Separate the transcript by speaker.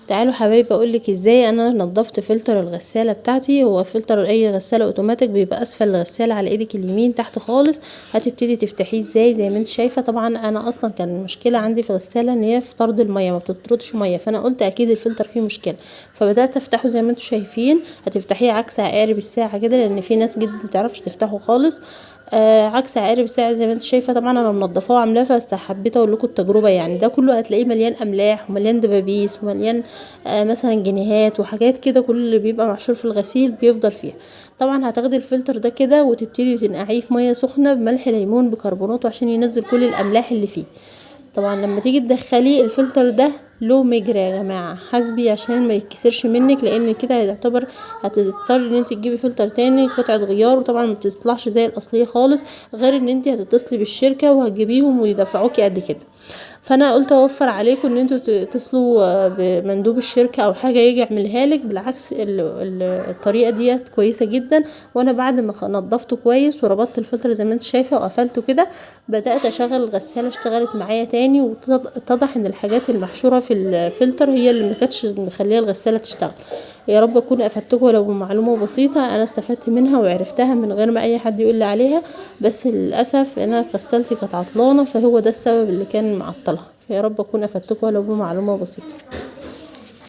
Speaker 1: تعالوا حبايبي اقولك ازاي انا نظفت فلتر الغساله بتاعتي. هو فلتر اي غساله اوتوماتيك بيبقى اسفل الغساله على ايدك اليمين تحت خالص. هتبتدي تفتحيه ازاي زي ما انت شايفه. طبعا انا اصلا كان المشكله عندي في الغساله ان هي في طرد الميه ما بتطردش ميه، فانا قلت اكيد الفلتر فيه مشكله، فبدات افتحه زي ما انتم شايفين. هتفتحيه عكس عقارب الساعه كده، لان في ناس جدا متعرفش تفتحه خالص. عكس عقارب الساعه زي ما انت شايفه. طبعا انا منضفاه وعاملاه، بس حبيت اقول لكم التجربه. يعني ده كله هتلاقيه مليان املاح ومليان دبابيس ومليان مثلا جنيهات وحاجات كده. كل اللي بيبقى محشور في الغسيل بيفضل فيها. طبعا هتاخدي الفلتر ده كده وتبتدي تنقعيه في ميه سخنه بملح ليمون بكربونات عشان ينزل كل الاملاح اللي فيه. طبعا لما تيجي تدخليه الفلتر ده له مجرى يا جماعه، حاسبي عشان ما يتكسرش منك، لان كده هيعتبر هتضطر ان انت تجيبي فلتر تاني قطعه غيار، وطبعا ما بتطلعش زي الاصليه خالص، غير ان انت هتتصلي بالشركه وهتجيبيهم ويدفعوكي قد كده. فانا قلت اوفر عليكم ان انتوا تتصلوا بمندوب الشركه او حاجه يجي يعملها لك. بالعكس الطريقه ديت كويسه جدا. وانا بعد ما نضفته كويس وربطت الفلتر زي ما انت شايفه وقفلته كده، بدات اشغل الغساله اشتغلت معايا تاني، واتضح ان الحاجات المحشوره في الفلتر هي اللي ما كانتش مخليه الغساله تشتغل. يا رب اكون افدتكم ولو بمعلومه بسيطه انا استفدت منها وعرفتها من غير ما اي حد يقول لي عليها. بس للاسف انا غسالتي كانت عطلانه، فهو ده السبب اللي كان معطلها. يا رب اكون افدتكم ولو بمعلومه بسيطه.